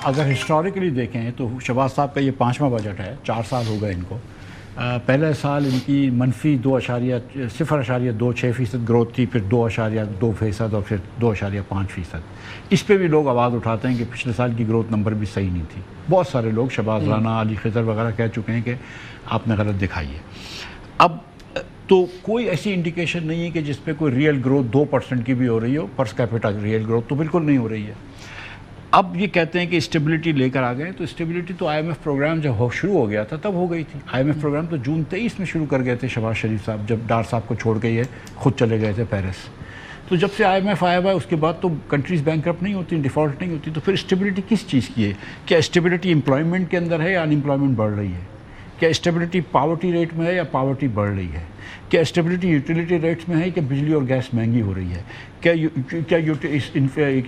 اگر ہسٹوریکلی دیکھیں تو شہباز صاحب کا یہ 5واں بجٹ ہے، 4 سال ہو گئے ان کو۔ پہلے سال ان کی منفی 0.26% گروتھ تھی، پھر 2.2% اور پھر 2.5%۔ اس پہ بھی لوگ آواز اٹھاتے ہیں کہ پچھلے سال کی گروتھ نمبر بھی صحیح نہیں تھی۔ بہت سارے لوگ، شہباز رانا، علی خضر وغیرہ کہہ چکے ہیں کہ آپ نے غلط دکھائی ہے۔ اب تو کوئی ایسی انڈیکیشن نہیں ہے کہ جس پہ کوئی ریئل گروتھ 2% کی بھی ہو رہی ہو، پرس کیپٹا ریئل گروتھ تو بالکل نہیں ہو رہی ہے۔ اب یہ کہتے ہیں کہ اسٹیبلٹی لے کر آ گئے، تو اسٹیبلٹی تو آئی ایم ایف پروگرام جب شروع ہو گیا تھا تب ہو گئی تھی۔ آئی ایم ایف پروگرام تو جون 23 میں شروع کر گئے تھے شہباز شریف صاحب، جب ڈار صاحب کو چھوڑ کے یہ خود چلے گئے تھے پیرس۔ تو جب سے آئی ایم ایف آیا ہوا ہے اس کے بعد تو کنٹریز بینکرپٹ نہیں ہوتی، ڈیفالٹ نہیں ہوتی، تو پھر اسٹیبلٹی کس چیز کی ہے؟ کیا اسٹیبلٹی امپلائمنٹ کے اندر ہے یا ان امپلائمنٹ بڑھ رہی ہے؟ کیا اسٹیبلٹی پاورٹی ریٹ میں ہے یا پاورٹی بڑھ رہی ہے؟ کیا اسٹیبلٹی یوٹیلیٹی ریٹس میں ہے کہ بجلی اور گیس مہنگی ہو رہی ہے؟ کیا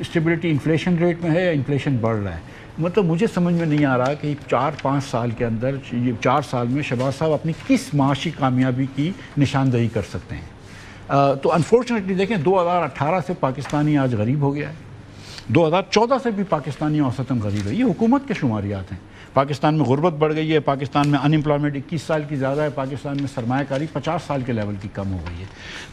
اسٹیبلٹی انفلیشن ریٹ میں ہے یا انفلیشن بڑھ رہا ہے؟ مطلب مجھے سمجھ میں نہیں آ رہا کہ 4-5 سال کے اندر، یہ 4 سال میں شہباز صاحب اپنی کس معاشی کامیابی کی نشاندہی کر سکتے ہیں۔ تو انفارچونیٹلی دیکھیں 2018 سے پاکستانی آج غریب ہو گیا ہے، 2014 سے بھی پاکستانی اوسطاً غریب ہے۔ یہ حکومت کے شماریات ہیں۔ پاکستان میں غربت بڑھ گئی ہے، پاکستان میں ان امپلائمنٹ 21 سال کی زیادہ ہے، پاکستان میں سرمایہ کاری 50 سال کے لیول کی کم ہو گئی ہے۔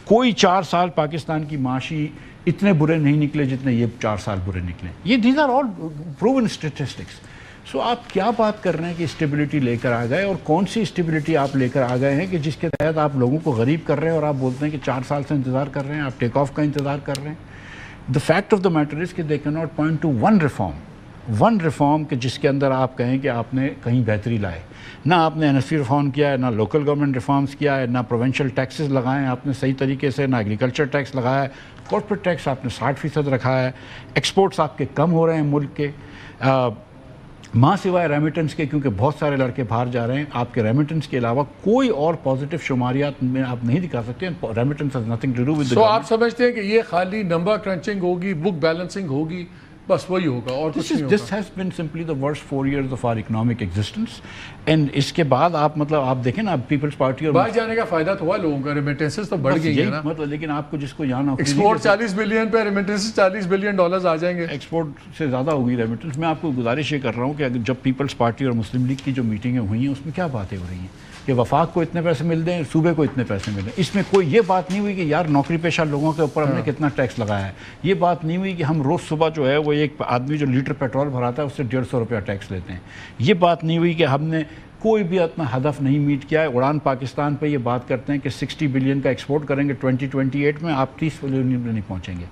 کوئی 4 سال پاکستان کی معاشی اتنے برے نہیں نکلے جتنے یہ 4 سال برے نکلے۔ یہ these are all proven statistics. So آپ کیا بات کر رہے ہیں کہ اسٹیبلٹی لے کر آ گئے، اور کون سی اسٹیبلٹی آپ لے کر آ گئے ہیں کہ جس کے تحت آپ لوگوں کو غریب کر رہے ہیں، اور آپ بولتے ہیں کہ 4 سال سے انتظار کر رہے ہیں، آپ ٹیک آف کا انتظار کر رہے ہیں۔ The fact of the matter is کہ they cannot point to one reform کہ جس کے اندر آپ کہیں کہ آپ نے کہیں بہتری لائے۔ نہ آپ نے NSC ریفارم کیا ہے، نہ لوکل گورنمنٹ ریفارمز کیا ہے، نہ پروونشل ٹیکسز لگائے ہیں آپ نے صحیح طریقے سے، نہ ایگریکلچر ٹیکس لگایا ہے، کارپوریٹ ٹیکس آپ نے 60% رکھا ہے، ایکسپورٹس آپ کے کم ہو رہے ہیں ملک کے، ماں سوائے ریمیٹنس کے، کیونکہ بہت سارے لڑکے باہر جا رہے ہیں، آپ کے ریمیٹنس کے علاوہ کوئی اور پازیٹیو شماریات میں آپ نہیں دکھا سکتے۔ Remittance has nothing to do with. So آپ سمجھتے ہیں کہ یہ خالی نمبر کرنچنگ ہوگی، بک بیلنسنگ ہوگی، بس وہی ہوگا اور کچھ نہیں ہوگا؟ This has been simply the worst 4 years of our economic existence. And اس کے بعد آپ مطلب آپ دیکھیں نا، پیپلز پارٹی اور باہر جانے کا فائدہ تو ہوا لوگوں کا، ریمیٹنسز تو بڑھ گئی ہیں نا مطلب، لیکن آپ کو جس کو یہاں نوکری ایکسپورٹ 40 بلین پہ، ریمیٹنسز 40 بلین ڈالرز آ جائیں گے۔ ایکسپورٹ سے زیادہ ہوگی ریمیٹنس۔ میں آپ کو گزارش یہ کر رہا ہوں کہ اگر جب پیپلز پارٹی اور مسلم لیگ کی جو میٹنگیں ہوئی ہیں اس میں کیا باتیں ہو رہی ہیں کہ وفاق کو اتنے پیسے مل دیں، صوبے کو اتنے پیسے مل دیں۔ اس میں کوئی یہ بات نہیں ہوئی کہ یار نوکری پیشہ لوگوں کے اوپر ہم نے کتنا ٹیکس لگایا ہے۔ یہ بات نہیں ہوئی کہ ہم روز صبح جو ہے وہ ایک آدمی جو لیٹر پیٹرول بھراتا ہے اس سے 150 روپیہ ٹیکس لیتے ہیں۔ یہ بات نہیں ہوئی کہ ہم نے کوئی بھی اپنا ہدف نہیں میٹ کیا ہے۔ اڑان پاکستان پہ یہ بات کرتے ہیں کہ 60 بلین کا ایکسپورٹ کریں گے 2028 میں، آپ 30 بلین میں نہیں پہنچیں گے۔